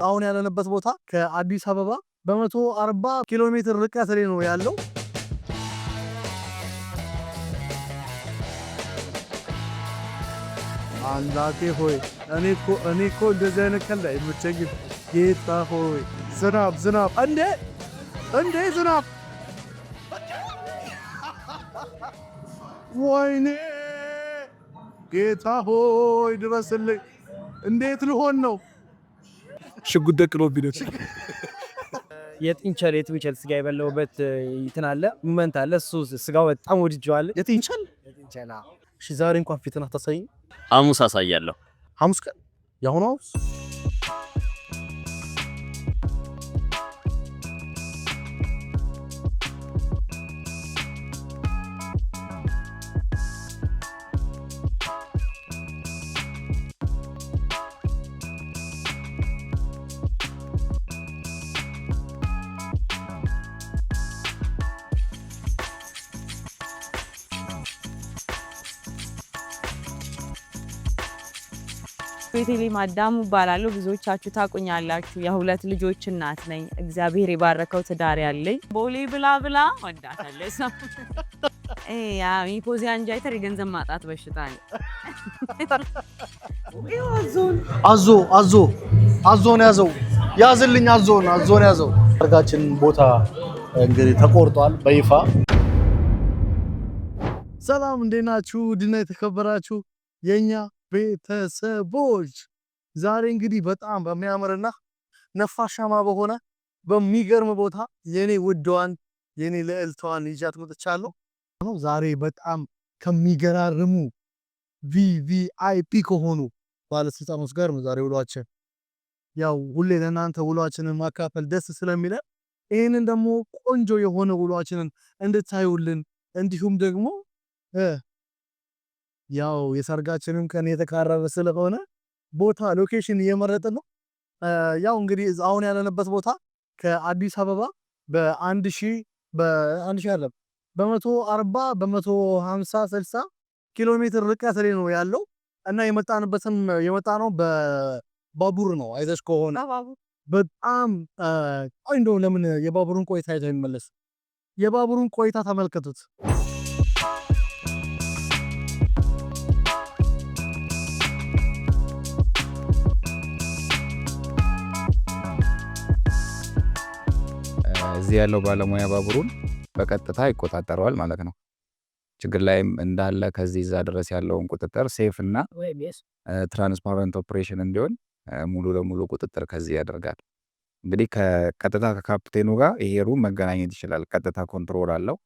አሁን ያለንበት ቦታ ከአዲስ አበባ በ140 ኪሎ ሜትር ርቀት ላይ ነው ያለው። አምላኬ ሆይ እኔ እኮ እንደዚህ አይነት ቀን ላይ የምትቸግር ጌታ ሆይ ዝናብ እንዴ ዝናብ ወይኔ ጌታ ሆይ ድረስልኝ። እንዴት ልሆን ነው? ሽጉጥ ደቅኖብኝ ነው። የጥንቸል ስጋ የበላሁበት እንትን አለ ሞመንት አለ። እሱ ስጋው በጣም ወድጄዋለሁ። የጥንቸል እሺ፣ ዛሬ እንኳን ፊትን አታሳይኝ። ሐሙስ አሳያለሁ። ሐሙስ ቀን ያሁኑ ሐሙስ ቤተልሔም አዳሙ እባላለሁ። ብዙዎቻችሁ ታቁኛላችሁ። የሁለት ልጆች እናት ነኝ። እግዚአብሔር የባረከው ትዳር ያለኝ ቦሌ ብላ ወዳታለች። ሚኮዚያ አንጃይተር የገንዘብ ማጣት በሽታ ነው። አዞን ያዝልኝ። አዞን ያዘው። ሰርጋችን ቦታ እንግዲህ ተቆርጧል በይፋ። ሰላም እንዴት ናችሁ? ድና የተከበራችሁ የኛ ቤተሰቦች ዛሬ እንግዲህ በጣም በሚያምርና ነፋሻማ በሆነ በሚገርም ቦታ የኔ ውድዋን የኔ ልዕልቷን ይዣት መጥቻለሁ። ዛሬ በጣም ከሚገራርሙ ቪቪአይፒ ከሆኑ ባለስልጣኖች ጋር ነው ዛሬ ውሏችን። ያው ሁሌ ለእናንተ ውሏችንን ማካፈል ደስ ስለሚለን ይህንን ደግሞ ቆንጆ የሆነ ውሏችንን እንድታዩልን እንዲሁም ደግሞ ያው የሰርጋችንን ቀን የተቃረበ ስለሆነ ቦታ ሎኬሽን እየመረጥን ነው። ያው እንግዲህ አሁን ያለንበት ቦታ ከአዲስ አበባ በ140 በ150 ኪሎ ሜትር ርቀት ላይ ነው ያለው እና የመጣነው በባቡር ነው። አይተሽ ከሆነ በጣም ቆንጆ። ለምን የባቡሩን ቆይታ አይተን እንመለስ። የባቡሩን ቆይታ ተመልከቱት። እዚህ ያለው ባለሙያ ባቡሩን በቀጥታ ይቆጣጠረዋል ማለት ነው። ችግር ላይም እንዳለ ከዚህ እዛ ድረስ ያለውን ቁጥጥር ሴፍ እና ትራንስፓረንት ኦፕሬሽን እንዲሆን ሙሉ ለሙሉ ቁጥጥር ከዚህ ያደርጋል። እንግዲህ ከቀጥታ ከካፕቴኑ ጋር ይሄ ሩም መገናኘት ይችላል። ቀጥታ ኮንትሮል አለው።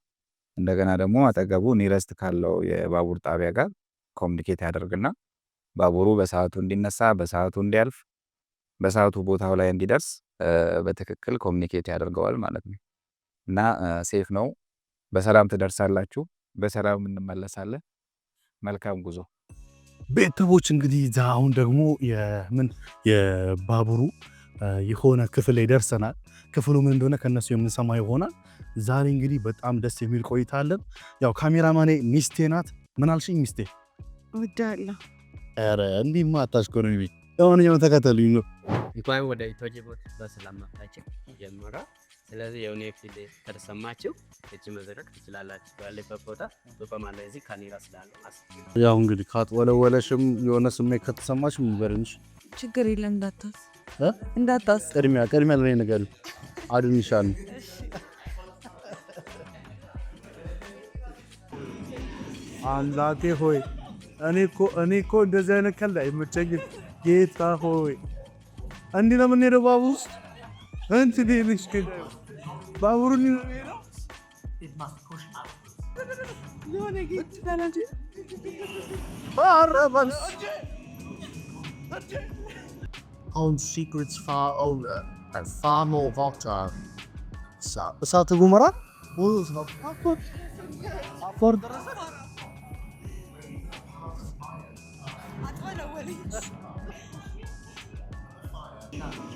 እንደገና ደግሞ አጠገቡ ኒረስት ካለው የባቡር ጣቢያ ጋር ኮሚኒኬት ያደርግና ባቡሩ በሰዓቱ እንዲነሳ፣ በሰዓቱ እንዲያልፍ፣ በሰዓቱ ቦታው ላይ እንዲደርስ በትክክል ኮሚኒኬት ያደርገዋል ማለት ነው። እና ሴፍ ነው። በሰላም ትደርሳላችሁ፣ በሰላም እንመለሳለን። መልካም ጉዞ ቤተሰቦች። እንግዲህ አሁን ደግሞ የባቡሩ የሆነ ክፍል ላይ ደርሰናል። ክፍሉ ምን እንደሆነ ከነሱ የምንሰማ ይሆናል። ዛሬ እንግዲህ በጣም ደስ የሚል ቆይታ አለን። ያው ካሜራማኔ ሚስቴ ናት። ምን አልሽኝ ሚስቴ? ወዳለሁ። ኧረ እንዲህማ አታሽኮርሚ። ለማንኛውም ተከተሉኝ ነው እንኳን ወደ ኢትዮጅቦት በሰላም መጣችሁ ጀመራ። ስለዚህ የሆነ ፊል ከተሰማችሁ እጅ መዘረቅ ትችላላችሁ። ባለበት ቦታ በማለ እዚህ ካሜራ ስላለ ያው እንግዲህ ካትወለወለሽም የሆነ ስሜት ከተሰማሽ ምንበርንሽ ችግር የለም። እንዳታስ ቅድሚያ ለኔ ነገር አድንሻለሁ። አምላኬ ሆይ እኔ እኮ እንደዚህ አይነት ቀን ላይ የምትቸግር ጌታ ሆይ እንዲህ ነው የምንሄደው ባቡር ውስጥ ልጅ ባቡሩን on secrets far older and far more volatile. እሳተ ገሞራ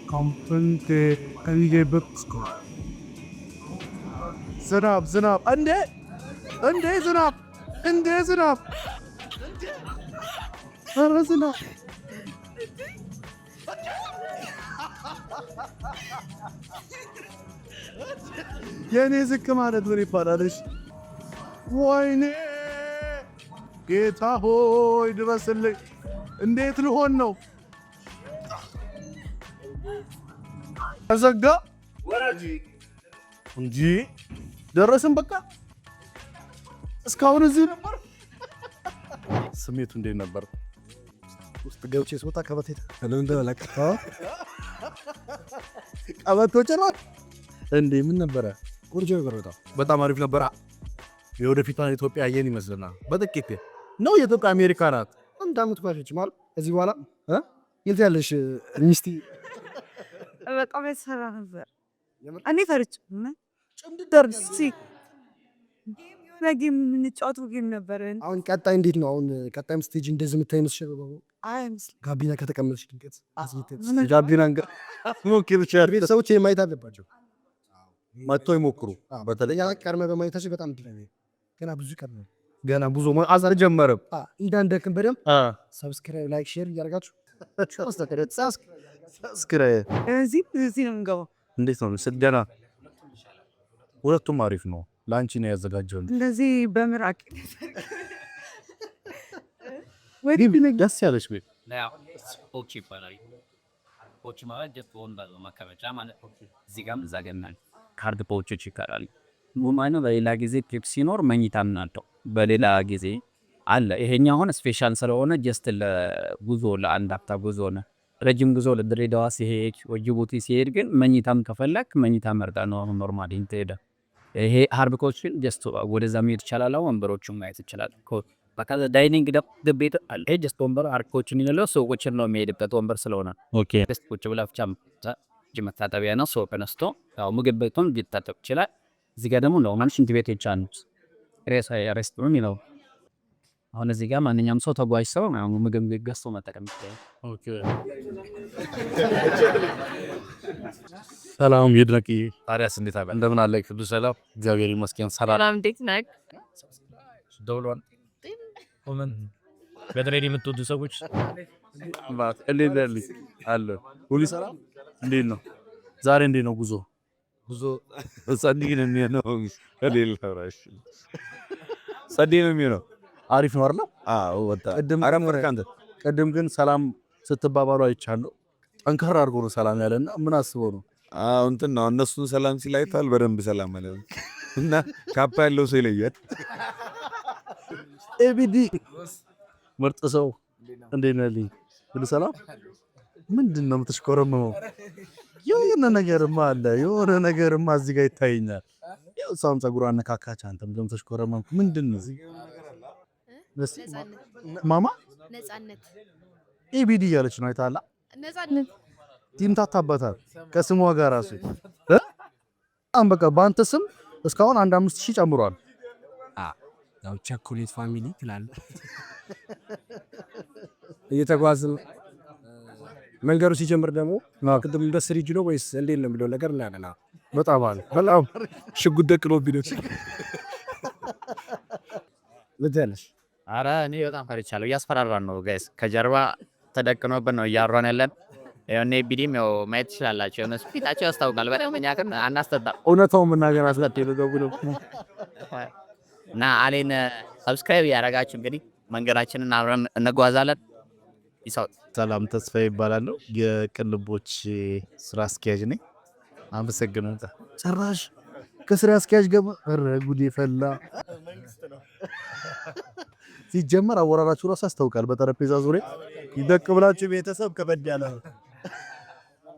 Komplette Angebotskor. ዝናብ እንዴ ዝናብ ኧረ ዝናብ የኔ ዝቅ ማለት ምን ይባላልሽ? ወይኔ ጌታ ሆይ ድረስልኝ። እንዴት ልሆን ነው? ተዘጋ እንጂ ደረስን። በቃ እስካሁን እዚህ ነበር። ስሜቱ እንዴት ነበር? ውስጥ ገብቼ ስወጣ ቀበቴ ቀበቶ ጭሯል እንዴ? ምን ነበረ? ቆንጆ ነበር። በጣም አሪፍ ነበር። የወደፊቷን ኢትዮጵያ አየን ይመስልና በጥቂት ነው የኢትዮጵያ አሜሪካ ናት። አንድ አመት ባለች ማለት እዚህ በኋላ የት ያለሽ ሚስቲ? በጣም ያሰራ ነበር። እኔ ፈርጭ ጭምድደር ጌም የምንጫወተው ጌም ነበር። አሁን ቀጣይ እንዴት ነው? አሁን ቀጣይም ስቴጅ እንደዚህ የምታይ መስሸበ ጋቢና ከተቀመጥሽ ድንገት ጋቢና ሞክር ይችላል። ቤተሰቦች ማየት አለባቸው፣ መጥቶ ይሞክሩ። በተለይ ቀድመ በማየታቸው በጣም ገና ብዙ ቀድመ ገና ብዙ አዛር ጀመረም እንዳንደክም በደንብ ሰብስክራይብ፣ ላይክ፣ ሼር እያደረጋችሁ ሰብስክራይብ። እዚህ ነው የምንገባው። እንዴት ነው ስደና? ሁለቱም አሪፍ ነው። ላንቺ ነው ያዘጋጀው። እንደዚህ በምራቅ ደስ ያለሽ ቤት ፖቺ ይባላል። ፖቺ ማለት ጀፖን ባለው ማከመጫ ማለት እዚህ ጋር እዛ ገናል ካርድ ፖቾች ይካራል። ሙማኑ በሌላ ጊዜ ቲፕ ሲኖር መኝታም ናቸው። በሌላ ጊዜ አለ። ይሄኛው አሁን ስፔሻል ስለሆነ ጀስት ለጉዞ ለአንድ ሀፍታ ጉዞ ነው። ረጅም ጉዞ ለድሬዳዋ ሲሄድ ወይ ጅቡቲ ሲሄድ ግን መኝታም ከፈለክ መኝታ መርጣ ነው አሁን ኖርማሊ እንትሄደ። ይሄ ሃርድ ኮችን ጀስት ወደዛ መሄድ ይችላል። ወንበሮቹን ማየት ይችላል። በቃ ዳይኒንግ ቤት አለ። ይሄ ጀስት ወንበር ሃርድ ኮችን ይለው ሰዎችን ነው የሚሄድበት ወንበር ስለሆነ ኦኬ። ጀስት ቁጭ ብላ ብቻ መታጠቢያ ነው። ሰው ተነስቶ ያው ምግብ ቤቱን ሊታጠብ ይችላል። እዚህ ጋር ደግሞ ነው ሽንት ቤት ይቻላል። ሬስቶራንት ነው። አሁን እዚህ ጋር ማንኛውም ሰው ተጓዥ ሰው ምግብ ገዝቶ መጠቀም ይችላል። ኦኬ። ሰላም ይድነቂ። ታዲያስ እንዴት አለ? እንደምን አለ? ሁሉ ሰላም? እግዚአብሔር ይመስገን። ሰላም እንዴት ነህ? ደውሏል። ኮመን በድሬዳዋ የምትወዱ ሰዎች እንዴት አለ? ሁሉ ሰላም? እንዴት ነው ዛሬ? እንዴት ነው ጉዞ? ጸዲ ነው የሚሆነው። ጸዲ ነው የሚሆነው። አሪፍ ነው አይደል? አዎ ወጣ። ቅድም ግን ሰላም ስትባባሉ አይቻለሁ። ጠንከር አድርጎ ነው ሰላም ያለና ምን አስበው ነው? አዎ እንትን ነው እነሱን ሰላም ሲላይታል በደንብ ሰላም ማለት ነው። እና ካፓ ያለው ሰው ይለያል። ኤቢዲ ምርጥ ሰው እንዴት ነህ? ሁሉ ሰላም? ምንድን ነው የምትሽኮረመመው? የሆነ ነገርማ አለ። የሆነ ነገርማ እዚህ ጋር ይታየኛል። ያው እሷም ፀጉሯን አነካካች፣ አንተም ደግሞ ተሽኮረመምክ። ምንድን ነው ማማ? ነፃነት ኤቢዲ እያለች ነው አይተሃል? ነፃነት ይምታታበታል ከስሟ ጋር ራሱ በቃ በአንተ ስም እስካሁን 5,000 ጨምሯል። ያው ቸኮሌት ፋሚሊ ትላለህ። እየተጓዝን መንገዱ ሲጀምር ደግሞ ቅድም ኢንዱስትሪ ጅሎ ወይስ እንዴት ነው የሚለው ነገር እናያለን። በጣም ሽጉጥ ደቅሎ ቢደች ልትያለሽ? አረ እኔ በጣም ፈርቻለሁ። እያስፈራራን ነው ጋይስ። ከጀርባ ተደቅኖብን ነው እያወራን ያለን። ያኔ ቢዲም ያው ማየት ትችላላችሁ። የሆነ ፊታቸው ያስታውቃል። በጣም እኛ ግን አናስተጣም። እውነታውን መናገር አስላጤ ነው እና አሌን ሰብስክራይብ ያደረጋችሁ እንግዲህ መንገዳችንን አብረን እንጓዛለን። ይሳው ሰላም ተስፋ ይባላል። የቅልቦች ስራ አስኪያጅ ነኝ። አመሰግናለሁ። ጭራሽ ከስራ አስኪያጅ ገባ። ኧረ ጉዴ ፈላ። ሲጀመር አወራራችሁ ራሱ ያስታውቃል። በጠረጴዛ ዙሪያ ይደቅ ብላችሁ ቤተሰብ ከበድ ያለ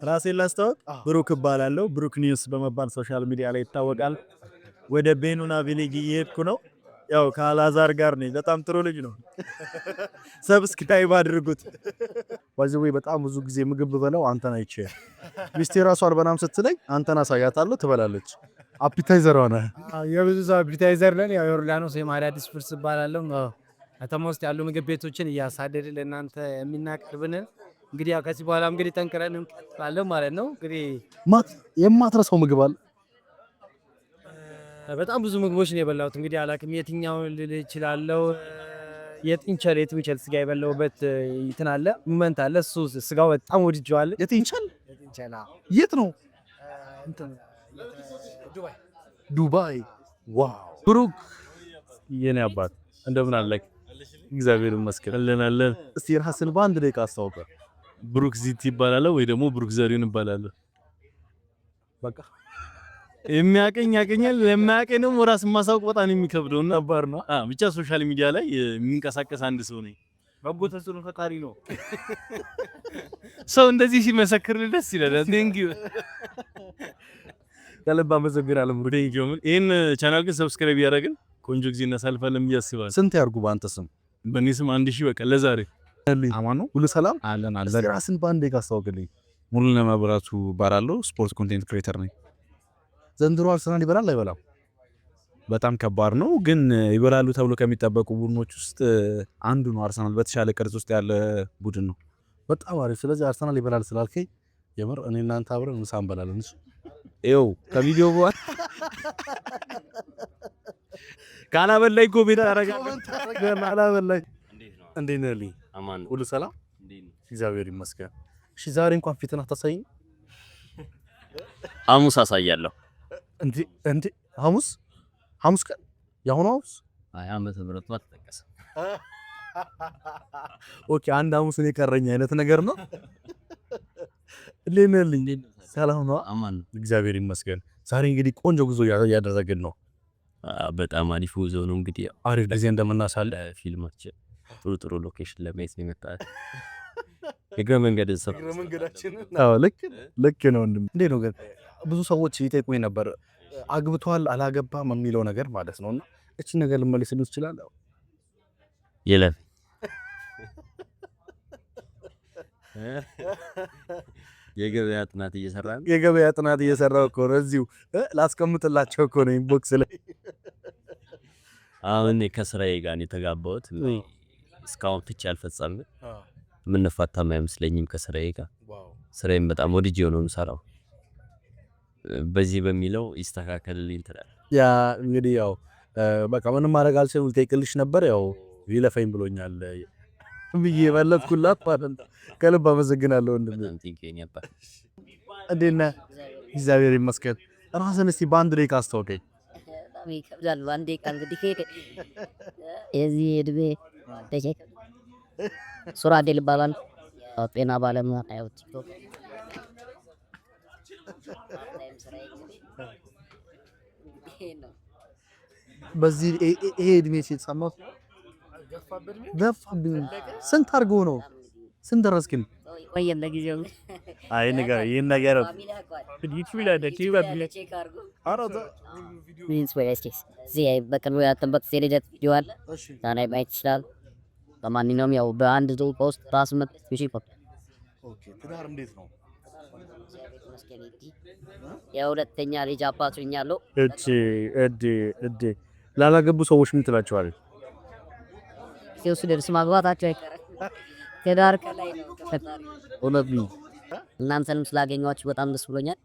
ራሴን ላስታውቅ። ብሩክ እባላለሁ። ብሩክ ኒውስ በመባል ሶሻል ሚዲያ ላይ ይታወቃል። ወደ ቤኑና ቪሌጅ እየሄድኩ ነው። ያው ከአላዛር ጋር ነኝ። በጣም ጥሩ ልጅ ነው። ሰብስክራይብ አድርጉት። ወይዘዌ በጣም ብዙ ጊዜ ምግብ በለው አንተን አይቼ ሚስቴ ራሱ አልበናም ስትለኝ አንተን አሳያታለሁ ትበላለች። አፒታይዘር ሆነ። የብዙ ሰው አፒታይዘር ነን። ያው ዮርዳኖስ የማዳዲስ ፍርስ እባላለሁ። ከተማ ውስጥ ያሉ ምግብ ቤቶችን እያሳደድን ለእናንተ የሚናቀርብን እንግዲህ ያው ከዚህ በኋላ እንግዲህ ጠንክረን እንቀጥላለን ማለት ነው። እንግዲህ የማትረሳው ምግብ አለ? በጣም ብዙ ምግቦች ነው የበላሁት። እንግዲህ አላውቅም የትኛው ልል እችላለሁ። የጥንቸል ስጋ የበላሁበት እንትን አለ ሞመንት አለ። እሱ ስጋው በጣም ወድጄዋለሁ። የጥንቸል የት ነው? ዱባይ። ዋው ብሩክ የኔ አባት እንደምን አለክ? እግዚአብሔር ይመስገን አለን። እስቲ ራስን በአንድ ደቂቃ አስተዋውቀ። ብሩክ ዚቲ ይባላል ወይ ደግሞ ብሩክ ዘሪሁን ይባላል። በቃ የሚያቀኝ ያቀኛል፣ የማያቀኝ ደግሞ ራስን ማሳወቅ በጣም የሚከብደው እና ነበር ነው። ብቻ ሶሻል ሚዲያ ላይ የሚንቀሳቀስ አንድ ሰው ነኝ። በጎ ተጽዕኖ ፈጣሪ ነው። ሰው እንደዚህ ሲመሰክር ደስ ይላል። ቴንክ ዩ ከልብ አመሰግናለሁ። ቴንክ ዩ። ይሄን ቻናል ግን ሰብስክራይብ ያደረግን ቆንጆ ጊዜ እናሳልፋለን ብዬ አስባለሁ። ስንት ያርጉ በአንተ ስም? በእኔ ስም 1000 በቃ ለዛሬ። አማኑ ሁሉ ሰላም አለን አለን። እስቲ ራስን በአንድ ደቂቃ አስተዋውቅልኝ። ሙሉነህ መብራቱ እባላለሁ። ስፖርት ኮንቴንት ክሬተር ነኝ። ዘንድሮ አርሰናል ይበላል አይበላም? በጣም ከባድ ነው፣ ግን ይበላሉ ተብሎ ከሚጠበቁ ቡድኖች ውስጥ አንዱ ነው። አርሰናል በተሻለ ቅርጽ ውስጥ ያለ ቡድን ነው። በጣም አሪፍ። ስለዚህ አርሰናል ይበላል ስላልከኝ የምር እኔ እናንተ አብረን ምሳ እንበላለን። እሺ ይኸው ከቪዲዮ በኋላ ካላበላኝ እኮ ቤት አደርጋለሁ። ካላበላኝ እንዴት ነህ? ልኝ አማን ሁሉ ሰላም እግዚአብሔር ይመስገን። እሺ ዛሬ እንኳን ፊትን አታሳይኝ? ሐሙስ አሳያለሁ። እንዴ ሐሙስ ቀን ያሁኑ ሐሙስ? አይ ዓመተ ምህረቱ አትጠቀስ። ኦኬ አንድ ሐሙስ ነው የቀረኝ አይነት ነገር ነው። ለነልኝ ሰላም ነው? አማን እግዚአብሔር ይመስገን። ዛሬ እንግዲህ ቆንጆ ጉዞ ያደረግን ነው። በጣም አሪፍ ጉዞ ነው። እንግዲህ አሪፍ ጊዜ እንደምናሳልፍ ፊልማችን ጥሩ ሎኬሽን ለማየት ነው የመጣሁት። የእግረ መንገድ አዎ ልክ ነው። እንዴት ነው ግን ብዙ ሰዎች ይጠይቁኝ ነበር አግብቷል አላገባም የሚለው ነገር ማለት ነውና እቺ ነገር ልመልስልኝ ይችላል? የለም የገበያ ጥናት እየሰራው እኮ ነው። እዚሁ ላስቀምጥላቸው እኮ ነው ኢንቦክስ ላይ። አሁን ከስራዬ ጋር የተጋባሁት እስካሁን ፍቺ አልፈጸምንም። ምንፋታም አይመስለኝም ከስራዬ ጋር። ስራዬን በጣም ወድጄው ነው የምሰራው። በዚህ በሚለው ይስተካከልልኝ ትላለህ። ያ እንግዲህ ያው በቃ ምንም ማድረግ አልችልም። ልጠይቅልሽ ነበር ያው ይለፈኝ ብሎኛል ብዬ መለስኩላት ማለት ነው። ከልብ አመሰግናለሁ ወንድሜ። እንዴት ነህ? እግዚአብሔር ይመስገን። ራስን እስቲ በአንድ ደቂቃ አስተዋውቀኝ። ይከብዳል። በአንድ ደቂቃ እንግዲህ የዚህ እድሜ ተቼክ ሱራዴል ይባላል። ጤና ባለሙያ ነው። ቲክቶክ በዚህ ይሄ እድሜ ሲሰማው ገፋብኝ። ስንት አድርጎ ነው? ስንት ደረስክን? ወየም ለጊዜው አይ ነገር ይሄን ነገር ሚንስ ወይስ እዚህ በቅርቡ ያተንበት ሴሌጀት ቪዲዮ አለ። ታናይ ማየት ይችላል። በማንኛውም ያው በአንድ ዙር ፖስት ራስ መጥ ይሽፖ ኦኬ። ትዳር እንዴት ነው? የሁለተኛ ልጅ አባት ሆኛለሁ። እድ ላላገቡ ሰዎች ምን ትላቸዋለህ? ሲውስ ደርስ ማግባታቸው አይቀርም። ትዳር ከላይ ነው ከፈጣሪ። እውነት ነው። እናንተንም ስላገኘኋችሁ በጣም ደስ ብሎኛል።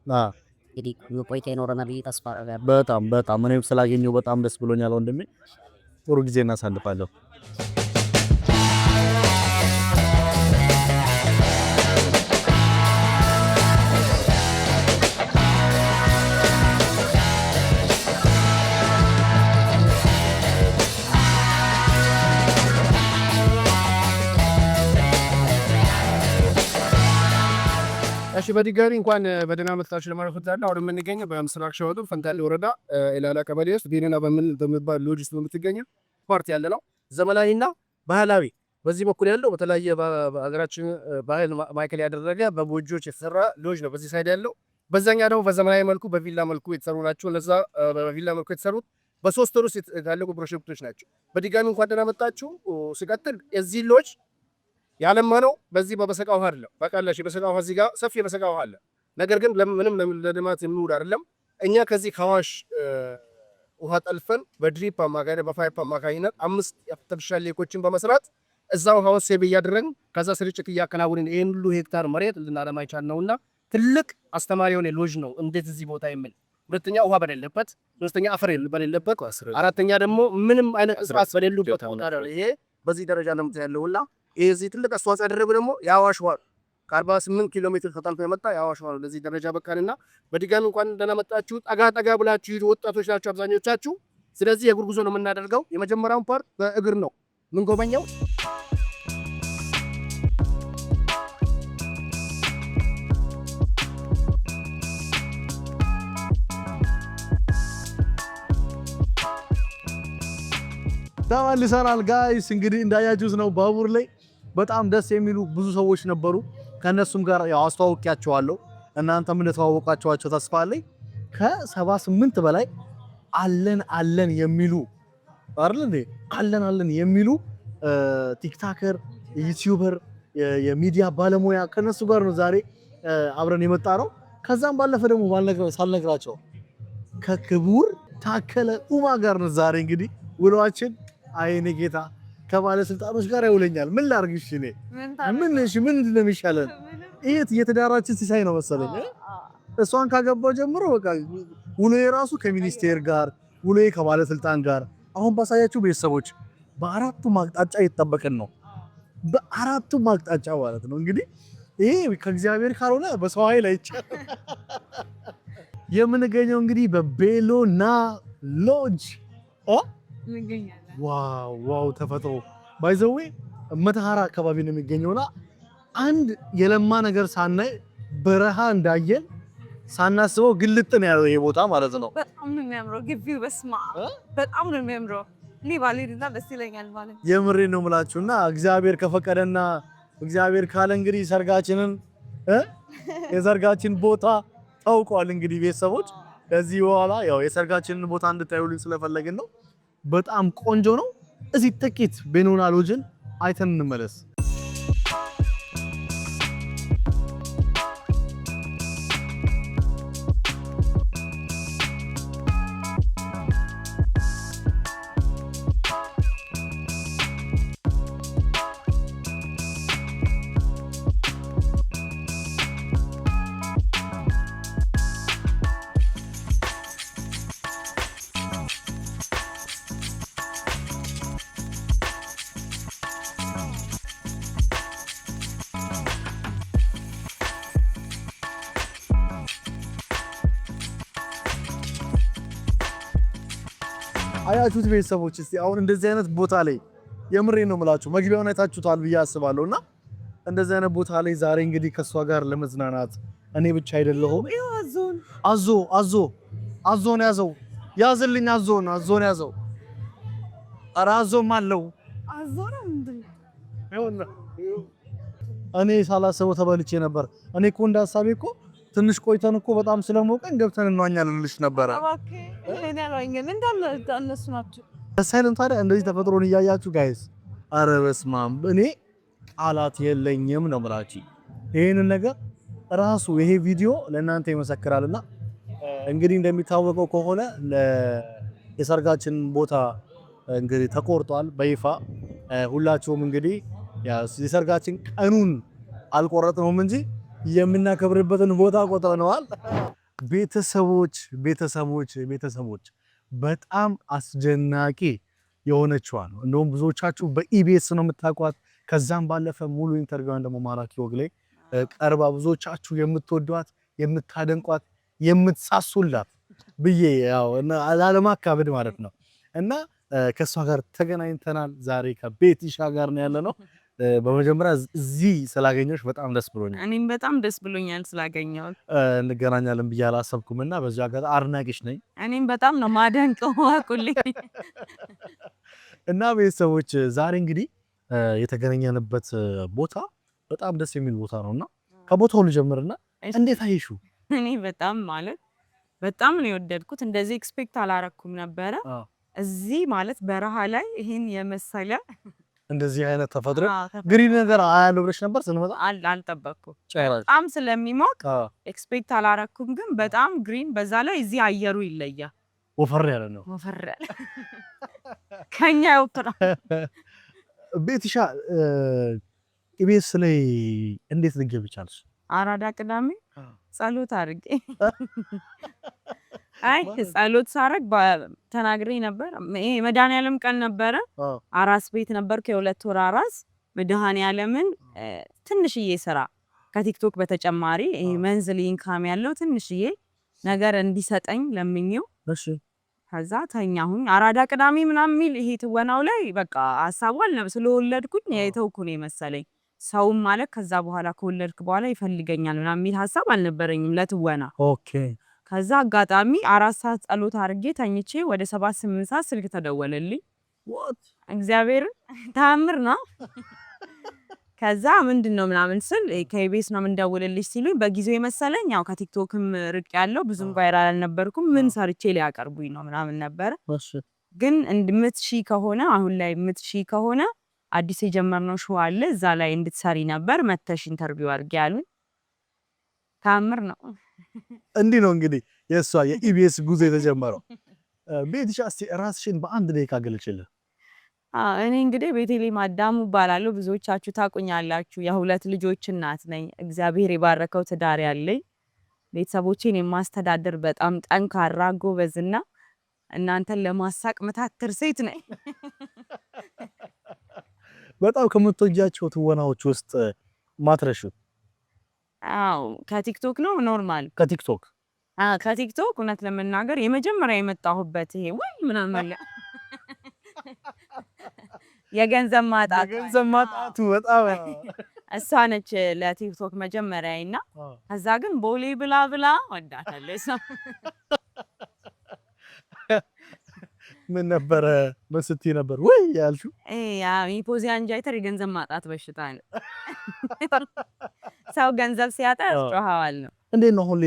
እንግዲህ ቆይታ ይኖረናል ብዬ ተስፋ አደርጋለሁ። በጣም እኔም ስላገኘሁ በጣም ደስ ብሎኛል ወንድሜ። ጥሩ ጊዜ እናሳልፋለሁ። እሺ በድጋሚ እንኳን በደህና መጣችሁ ለማለት ፈልጋለሁ። አሁን የምንገኘው በምስራቅ ሸዋ ዞን ፈንታሌ ወረዳ ኤላላ ቀበሌ ውስጥ ዲኔና በሚባል ሎጅ ውስጥ በምትገኘው ፓርቲ ያለ ነው። ዘመናዊና ባህላዊ በዚህ በኩል ያለው በተለያየ በሀገራችን ባህል ማዕከል ያደረገ በጎጆች የተሰራ ሎጅ ነው በዚህ ሳይድ ያለው። በዛኛ ደግሞ በዘመናዊ መልኩ በቪላ መልኩ የተሰሩ ናቸው። ለዛ በቪላ መልኩ የተሰሩት በሶስት ወር ውስጥ ያለቁ ፕሮጀክቶች ናቸው። በድጋሚ እንኳን ደህና መጣችሁ። ሲቀጥል የዚህ ሎጅ ያለማነው በዚህ በበሰቃ ውሃ አይደለም። በቃላሽ በሰቃ ውሃ እዚህ ጋር ሰፊ በሰቃ ውሃ አለ። ነገር ግን ምንም ለልማት የሚውል አይደለም። እኛ ከዚህ ከዋሽ ውሃ ጠልፈን በድሪፕ አማካይነት በፓይፕ አማካይነት 5 አርቲፊሻል ሌኮችን በመስራት እዛ ውሃውን ሴቭ እያደረግን ከዛ ስርጭት እያከናወንን ይሄን ሁሉ ሄክታር መሬት ልናለማ የቻልነውና ትልቅ አስተማሪ የሆነ ሎጅ ነው። እንዴት እዚህ ቦታ የሚል ሁለተኛ ውሃ በሌለበት፣ ሶስተኛ አፈር በሌለበት፣ አራተኛ ደግሞ ምንም አይነት እጽዋት በሌሉበት ቦታ ነው ይሄ በዚህ ደረጃ ለምት ያለውና ይሄ ትልቅ አስተዋጽኦ ያደረገው ደግሞ የአዋሽ ውሃ ከ48 ኪሎ ሜትር ተጣልቶ የመጣ የአዋሽ ውሃ ነው ለዚህ ደረጃ በቃንና በድጋሚ እንኳን ደህና መጣችሁ። ጠጋ ብላችሁ ሂዱ። ወጣቶች ናቸው አብዛኞቻችሁ። ስለዚህ የእግር ጉዞ ነው የምናደርገው። የመጀመሪያውን ፓርት በእግር ነው ምን ጎበኘው። ተመልሰናል ጋይስ። እንግዲህ እንዳያችሁት ነው ባቡር ላይ በጣም ደስ የሚሉ ብዙ ሰዎች ነበሩ። ከነሱም ጋር ያው አስተዋውቂያቸዋለሁ። እናንተም እንደተዋወቃቸዋቸው ተስፋ አለኝ። ከ78 በላይ አለን የሚሉ አይደል እንዴ አለን የሚሉ ቲክታከር፣ ዩቲዩበር፣ የሚዲያ ባለሙያ ከነሱ ጋር ነው ዛሬ አብረን የመጣ ነው። ከዛም ባለፈ ደግሞ ሳልነግራቸው ከክቡር ታከለ ኡማ ጋር ነው ዛሬ እንግዲህ ውሏችን። አይኔ ጌታ ከባለስልጣኖች ጋር ያውለኛል። ምን ላርግሽ እኔ ምን እንደምን ይሻላል? የትዳራችን ሲሳይ ነው መሰለኝ። እሷን ካገባው ጀምሮ በቃ ውሎዬ ራሱ ከሚኒስቴር ጋር ውሎዬ ከባለስልጣን ጋር። አሁን ባሳያችሁ ቤተሰቦች በአራቱም አቅጣጫ እየተጠበቅን ነው። በአራቱም አቅጣጫ ማለት ነው። እንግዲህ ይሄ ከእግዚአብሔር ካልሆነ በሰው ኃይል አይቻልም። የምንገኘው እንግዲህ በቤሎና ሎጅ ዋው ተፈጥሮ ባይዘዌ መተሃራ አካባቢ ነው የሚገኘውና አንድ የለማ ነገር ሳናይ በረሃ እንዳየን ሳናስበው ግልጥ ነው ያለው ይሄ ቦታ ማለት ነው። በጣም ነው የሚያምረው ግቢው። በስማ በጣም ነው የሚያምረው። ሊባሊና ደስ ይለኛል ማለት የምሬ ነው የምላችሁና እግዚአብሔር ከፈቀደና እግዚአብሔር ካለ እንግዲህ ሰርጋችንን የሰርጋችን ቦታ ታውቋል። እንግዲህ ቤተሰቦች ከዚህ በኋላ ያው የሰርጋችንን ቦታ እንድታዩልን ስለፈለግን ነው። በጣም ቆንጆ ነው። እዚህ ጥቂት ቤሎና ሎጅን አይተን እንመለስ። አያችሁት ቤተሰቦች? እስቲ አሁን እንደዚህ አይነት ቦታ ላይ የምሬ ነው የምላችሁ መግቢያውን አይታችሁታል ብዬ አስባለሁና እንደዚህ አይነት ቦታ ላይ ዛሬ እንግዲህ ከሷ ጋር ለመዝናናት እኔ ብቻ አይደለሁም። አዞን ያዘልኝ አዞን ያዘው። ኧረ አዞም አለው እኔ ሳላስበው ተበልቼ ነበር። እኔ እኮ እንደ ሀሳቤ እኮ ትንሽ ቆይተን እኮ በጣም ስለሞቀን ገብተን እንዋኛለን ልልሽ ነበረ። ሳይለን ታዲያ እንደዚህ ተፈጥሮን እያያችሁ ጋይስ፣ ኧረ በስመ አብ እኔ ቃላት የለኝም ነው የምላችሁ። ይሄንን ነገር ራሱ ይሄ ቪዲዮ ለእናንተ ይመሰክራልና እንግዲህ እንደሚታወቀው ከሆነ የሰርጋችን ቦታ እንግዲህ ተቆርጧል በይፋ። ሁላችሁም እንግዲህ የሰርጋችን ቀኑን አልቆረጥነውም እንጂ የምናከብርበትን ቦታ ቆጥረነዋል። ቤተሰቦች በጣም አስደናቂ የሆነችዋ ነው። እንደውም ብዙዎቻችሁ በኢቢኤስ ነው የምታውቋት። ከዛም ባለፈ ሙሉ ኢንተርቪዋን ደግሞ ማራኪ ወግ ላይ ቀርባ ብዙዎቻችሁ የምትወዷት፣ የምታደንቋት፣ የምትሳሱላት ብዬ ያው ላለማካበድ ማለት ነው እና ከሷ ጋር ተገናኝተናል። ዛሬ ከቤቲሻ ጋር ነው ያለነው። በመጀመሪያ እዚህ ስላገኘሁሽ በጣም ደስ ብሎኛል። እኔም በጣም ደስ ብሎኛል ስላገኘሁት። እንገናኛለን ብዬ አላሰብኩምና በዚህ አጋጣሚ አድናቂሽ ነኝ። እኔም በጣም ነው ማደንቀው አቁልኝ እና ቤተሰቦች ዛሬ እንግዲህ የተገናኘንበት ቦታ በጣም ደስ የሚል ቦታ ነውና ከቦታው ልጀምርና እንዴት አየሹ? እኔ በጣም ነው የወደድኩት። እንደዚህ ኤክስፔክት አላረኩም ነበረ። እዚህ ማለት በረሃ ላይ ይሄን የመሰለ እንደዚህ አይነት ተፈጥሮ ግሪን ነገር አያለው ብለሽ ነበር ስንመጣ? አልጠበቅኩም። በጣም ስለሚሞቅ ኤክስፔክት አላረኩም፣ ግን በጣም ግሪን፣ በዛ ላይ እዚህ አየሩ ይለያል። ወፈር ያለ ነው። ከኛ ይወጣ። ቤቲሻ ኢቢኤስ ላይ እንዴት ልትገቢ ቻልሽ? አራዳ ቅዳሜ ጸሎት አድርጌ ጸሎት ሳረግ ተናግሬ ነበር። ይሄ መድኃኒዓለም ቀን ነበረ። አራስ ቤት ነበር ከ2 ወር አራስ። መድኃኒዓለምን ትንሽዬ ስራ ከቲክቶክ በተጨማሪ ይሄ መንዝሊ ኢንካም ያለው ትንሽዬ ነገር እንዲሰጠኝ ለምኜው እሺ ከዛ ተኛሁኝ። አራዳ ቅዳሜ ምናምን የሚል ይሄ ትወናው ላይ በቃ ሀሳቡ ስለወለድኩኝ የተውኩ ነው የመሰለኝ። ሰውም ማለት ከዛ በኋላ ከወለድክ በኋላ ይፈልገኛል ምናምን የሚል ሀሳብ አልነበረኝም ለትወና። ኦኬ ከዛ አጋጣሚ 4 ሰዓት ጸሎት አድርጌ ተኝቼ ወደ 7-8 ሰዓት ስልክ ተደወለልኝ። እግዚአብሔር ተአምር ነው። ከዛ ምንድነው ምናምን ስል ከኢቢኤስ ነው የምንደውልልሽ ሲሉኝ በጊዜው የመሰለኝ ያው ከቲክቶክም ርቅ ያለው ብዙም ቫይራል አልነበርኩም። ምን ሰርቼ ሊያቀርቡኝ ነው ምናምን ነበር። እሺ ግን ምትሺ ከሆነ አሁን ላይ ምትሺ ከሆነ አዲስ የጀመርነው ሾው አለ እዛ ላይ እንድትሰሪ ነበር መተሽ ኢንተርቪው አድርጌ ያሉኝ። ተአምር ነው። እንዲህ ነው እንግዲህ የእሷ የኢቢኤስ ጉዞ የተጀመረው። ቤትሽ እስቲ ራስሽን በአንድ ደቂቃ ገልጭልን። እኔ እንግዲህ ቤቴሌም አዳሙ እባላለሁ። ብዙዎቻችሁ ታውቁኛላችሁ። የሁለት ልጆች እናት ነኝ። እግዚአብሔር የባረከው ትዳር ያለኝ ቤተሰቦቼን የማስተዳደር በጣም ጠንካራ ጎበዝና እናንተን ለማሳቅ መታተር ሴት ነኝ። በጣም ከምትወጃቸው ትወናዎች ውስጥ ማትረሹ? አዎ ከቲክቶክ ነው ኖርማል ከቲክቶክ ከቲክቶክ እውነት ለመናገር የመጀመሪያ የመጣሁበት ይሄ ወይ ምናምን አለ የገንዘብ ማጣቱ በጣም እሷ ነች ለቲክቶክ መጀመሪያዬና ከዛ ግን ቦሌ ብላ ብላ ወዳታለች። ምን ነበረ መስቲ ነበር ወይ ያልሽው? ያ ኢፖዚያ አንጃይተር የገንዘብ ማጣት በሽታ ነው። ሰው ገንዘብ ሲያጣ ያስጮሃል ነው። እንዴት ነው ሁሌ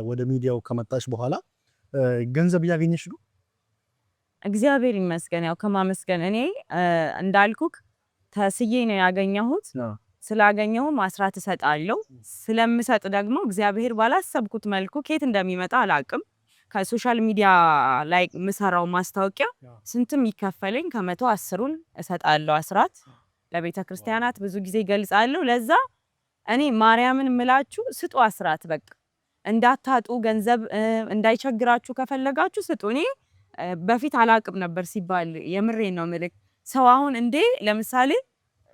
ወደ ሚዲያው ከመጣሽ በኋላ ገንዘብ እያገኘሽ ነው? እግዚአብሔር ይመስገን። ያው ከማመስገን እኔ እንዳልኩክ ተስዬ ነው ያገኘሁት። ስላገኘሁም አስራት እሰጣለሁ። ስለምሰጥ ደግሞ እግዚአብሔር ባላሰብኩት መልኩ ከየት እንደሚመጣ አላቅም። ከሶሻል ሚዲያ ላይ ምሰራው ማስታወቂያ ስንትም ይከፈለኝ ከመቶ 10ን እሰጣለሁ አስራት ለቤተ ክርስቲያናት ብዙ ጊዜ ገልጻለሁ። ለዛ እኔ ማርያምን ምላችሁ ስጡ አስራት በቃ እንዳታጡ ገንዘብ እንዳይቸግራችሁ ከፈለጋችሁ ስጡ። እኔ በፊት አላቅም ነበር ሲባል የምሬን ነው ምልክ ሰው አሁን እንዴ ለምሳሌ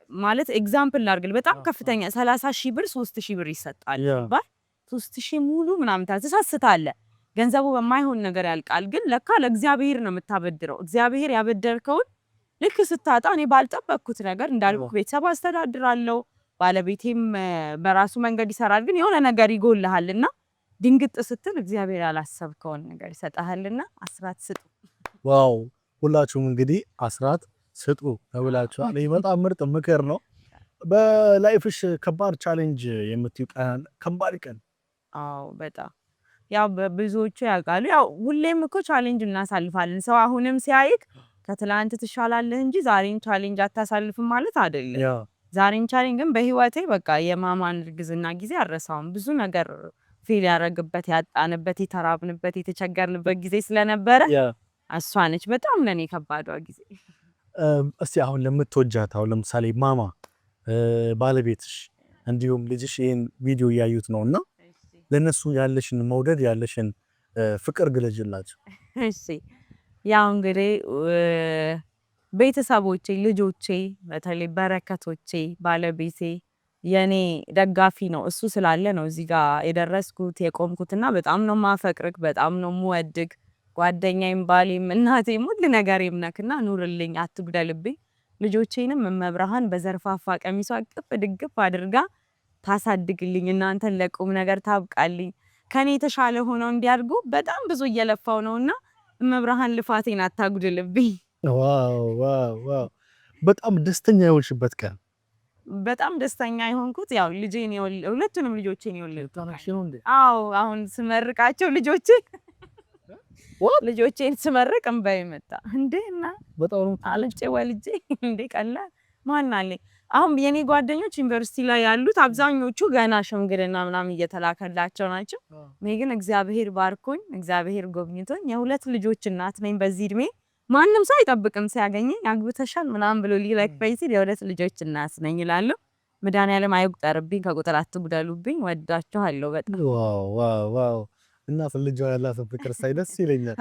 ማለት ኤግዛምፕል ላርግል በጣም ከፍተኛ 30,000 ብር 3,000 ብር ይሰጣል ባይ 3,000 ሙሉ ምናምን ታስሳስታለህ። ገንዘቡ በማይሆን ነገር ያልቃል። ግን ለካ ለእግዚአብሔር ነው የምታበድረው። እግዚአብሔር ያበደርከውን ልክ ስታጣ እኔ ባልጠበቅኩት ነገር እንዳልኩ ቤተሰብ አስተዳድራለሁ። ባለቤቴም በራሱ መንገድ ይሰራል። ግን የሆነ ነገር ይጎልሃልና ድንግጥ ስትል እግዚአብሔር ያላሰብከውን ነገር ይሰጣልና አስራት ስጡ። ዋው! ሁላችሁም እንግዲህ አስራት ስጡ ተብላችኋል። ይሄ በጣም ምርጥ ምክር ነው። በላይፍሽ ከባድ ቻሌንጅ የምትዩ ቀን ከባድ ቀን? አዎ በጣም ያው ብዙዎቹ ያውቃሉ። ያው ሁሌም እኮ ቻሌንጅ እናሳልፋለን። ሰው አሁንም ሲያይክ ከትላንት ትሻላለህ እንጂ ዛሬን ቻሌንጅ አታሳልፍም ማለት አይደለም። ዛሬን ቻሌንጅ ግን በህይወቴ በቃ የማማን እርግዝና ጊዜ አረሳውም። ብዙ ነገር ፊል ያረግበት ያጣንበት የተራብንበት የተቸገርንበት ጊዜ ስለነበረ እሷ ነች በጣም ለኔ ከባዷ ጊዜ። እስቲ አሁን ለምትወጃት አሁን ለምሳሌ ማማ ባለቤትሽ እንዲሁም ልጅሽ ይሄን ቪዲዮ እያዩት ነውና ለነሱ ያለሽን መውደድ ያለሽን ፍቅር ግለጭላቸው። እሺ ያው እንግዲህ ቤተሰቦቼ ልጆቼ በተለይ በረከቶቼ ባለቤቴ የኔ ደጋፊ ነው። እሱ ስላለ ነው እዚህ ጋር የደረስኩት የቆምኩትና በጣም ነው ማፈቅርክ በጣም ነው ምወድክ። ጓደኛዬም ባሌም እናቴም ሁሉ ነገሬም ነክና ኑርልኝ አትጉደልብኝ። ልጆቼንም መብርሃን በዘርፋፋ ቀሚሷ ቅፍ ድግፍ አድርጋ ታሳድግልኝ። እናንተን ለቁም ነገር ታብቃልኝ። ከኔ የተሻለ ሆነው እንዲያድጉ በጣም ብዙ እየለፋው ነውና መብርሃን ልፋቴን አታጉድልብኝ። ዋው ዋው ዋው! በጣም ደስተኛ የሆንሽበት ቀን? በጣም ደስተኛ የሆንኩት ያው ልጄን ሁለቱንም ልጆቼን የወለድኩት። አዎ አሁን ስመርቃቸው ልጆቼን ስመርቅ እንባዬ መጣ። እንዴና በጣም አልጬ ወልጄ እንዴ ቀላል ማን አለኝ። አሁን የኔ ጓደኞች ዩኒቨርሲቲ ላይ ያሉት አብዛኞቹ ገና ሽምግልና ምናምን እየተላከላቸው ናቸው። እኔ ግን እግዚአብሔር ባርኮኝ እግዚአብሔር ጎብኝቶኝ የሁለት ልጆች እናት ነኝ። በዚህ እድሜ ማንም ሰው አይጠብቅም ሲያገኘኝ አግብተሻል ምናምን ብሎ ሊለክፈኝ ሲል የሁለት ልጆች እናት ነኝ እላለሁ። መድኃኒዓለም አይቁጠርብኝ ከቁጥር አትጉደሉብኝ። ወዳችኋለሁ በጣም። ዋው ዋው ዋው! እናት ልጇ ያላትን ፍቅር ሳይ ደስ ይለኛል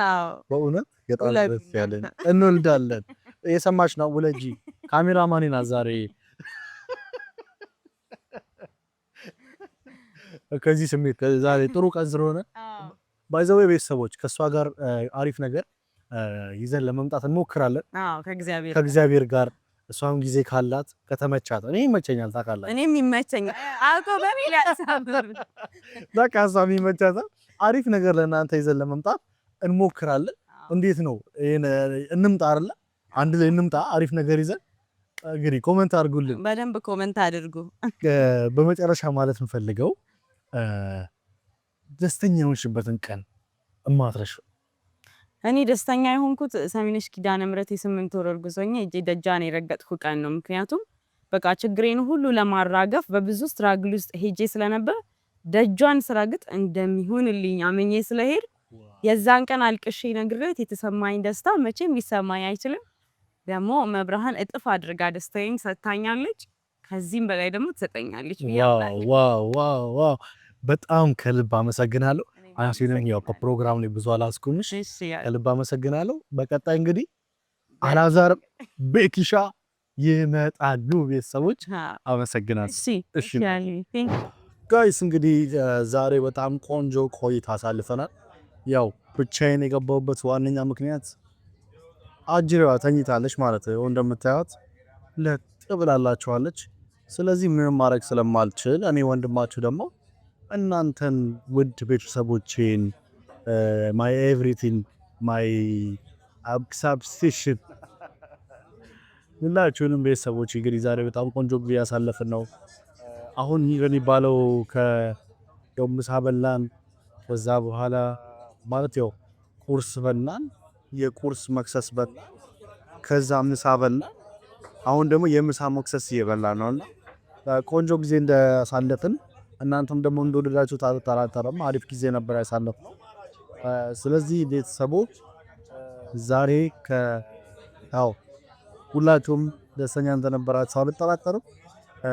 በእውነት በጣም ደስ ያለን። እንወልዳለን። የሰማች ነው ውለጂ። ካሜራማኔን ዛሬ ከዚህ ስሜት ዛሬ ጥሩ ቀን ስለሆነ ባይዘው ቤተሰቦች ከእሷ ጋር አሪፍ ነገር ይዘን ለመምጣት እንሞክራለን። ከእግዚአብሔር ጋር እሷም ጊዜ ካላት ከተመቻት እኔ ይመቸኛል ታውቃለህ። እኔም ይመቸኛል አውቆ በሚል ያሳብር በቃ እሷም ይመቻታል። አሪፍ ነገር ለእናንተ ይዘን ለመምጣት እንሞክራለን። እንዴት ነው እንምጣ አይደለ? አንድ ላይ እንምጣ አሪፍ ነገር ይዘን እንግዲህ ኮሜንት አድርጉልን። በደንብ ኮሜንት አድርጉ። በመጨረሻ ማለት እንፈልገው ደስተኛ የሆንሽበትን ቀን እማትረሽ? እኔ ደስተኛ የሆንኩት ሰሚነሽ ኪዳነ ምህረት የ8 ወር እርጉዝ ሆኜ እጄ ደጃን የረገጥኩ ቀን ነው። ምክንያቱም በቃ ችግሬን ሁሉ ለማራገፍ በብዙ ስትራግል ውስጥ ሄጄ ስለነበር ደጇን ስረግጥ እንደሚሆንልኝ አመኜ ስለሄድ የዛን ቀን አልቅሼ ነግሬት የተሰማኝ ደስታ መቼም ሊሰማኝ አይችልም። ደግሞ መብርሃን እጥፍ አድርጋ ደስታዬን ሰጥታኛለች። ከዚህም በላይ ደግሞ ትሰጠኛለች። ዋው በጣም ከልብ አመሰግናለሁ። አንቺንም ያው ፕሮግራም ላይ ብዙ አላስኩምሽ፣ ከልብ አመሰግናለሁ። በቀጣይ እንግዲህ አላዛር ቤኪሻ ይመጣሉ። ቤተሰቦች አመሰግናለሁ። እሺ ጋይስ እንግዲህ ዛሬ በጣም ቆንጆ ቆይታ አሳልፈናል። ያው ብቻዬን የገባሁበት ዋነኛ ምክንያት አጅሬዋ ተኝታለች ማለት ነው። እንደምታዩት ለጥብላላችኋለች። ስለዚህ ምንም ማድረግ ስለማልችል እኔ ወንድማችሁ ደግሞ እናንተን ውድ ቤተሰቦቼን ማይ ኤቭሪቲንግ ማይ አብሳብስቲሽን ሁላችሁንም ቤተሰቦች እንግዲህ ዛሬ በጣም ቆንጆ ጊዜ ያሳለፍን ነው። አሁን የሚባለው ከምሳ በላን፣ ከዛ በኋላ ማለት ያው ቁርስ በላን፣ የቁርስ መክሰስ በላን፣ ከዛ ምሳ በላን። አሁን ደግሞ የምሳ መክሰስ እየበላን ነውና ቆንጆ ጊዜ እንዳሳለፍን እናንተም ደግሞ እንደወደዳችሁ ታላታረም አሪፍ ጊዜ ነበር ያሳለፍነው። ስለዚህ ቤተሰቦች ዛሬ ያው ሁላችሁም ደስተኛ እንደነበራችሁ አልጠራጠርም።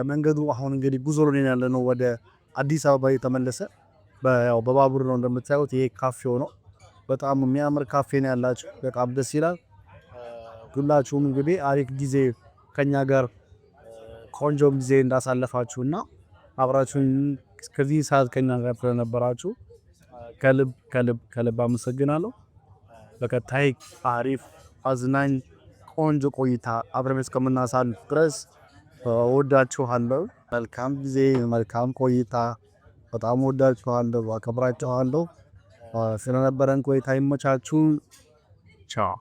መንገዱ አሁን እንግዲህ ጉዞ ላይ ያለነው ወደ አዲስ አበባ የተመለሰ ያው በባቡር ነው እንደምታዩት። ይሄ ካፌው ነው። በጣም የሚያምር ካፌ ነው ያላችሁ። በጣም ደስ ይላል። ሁላችሁም እንግዲህ አሪፍ ጊዜ ከኛ ጋር ቆንጆ ጊዜ እንዳሳለፋችሁና አብራችሁን እስከዚህ ሰዓት ከኛ ጋር ስለነበራችሁ ከልብ ከልብ ከልብ አመሰግናለሁ። በቀጣይ አሪፍ አዝናኝ ቆንጆ ቆይታ አብረን እስከምናሳልፍ ድረስ ወዳችኋለሁ። መልካም ጊዜ፣ መልካም ቆይታ። በጣም ወዳችኋለሁ፣ አከብራችኋለሁ። ስለነበረን ቆይታ ይመቻችሁ። ቻው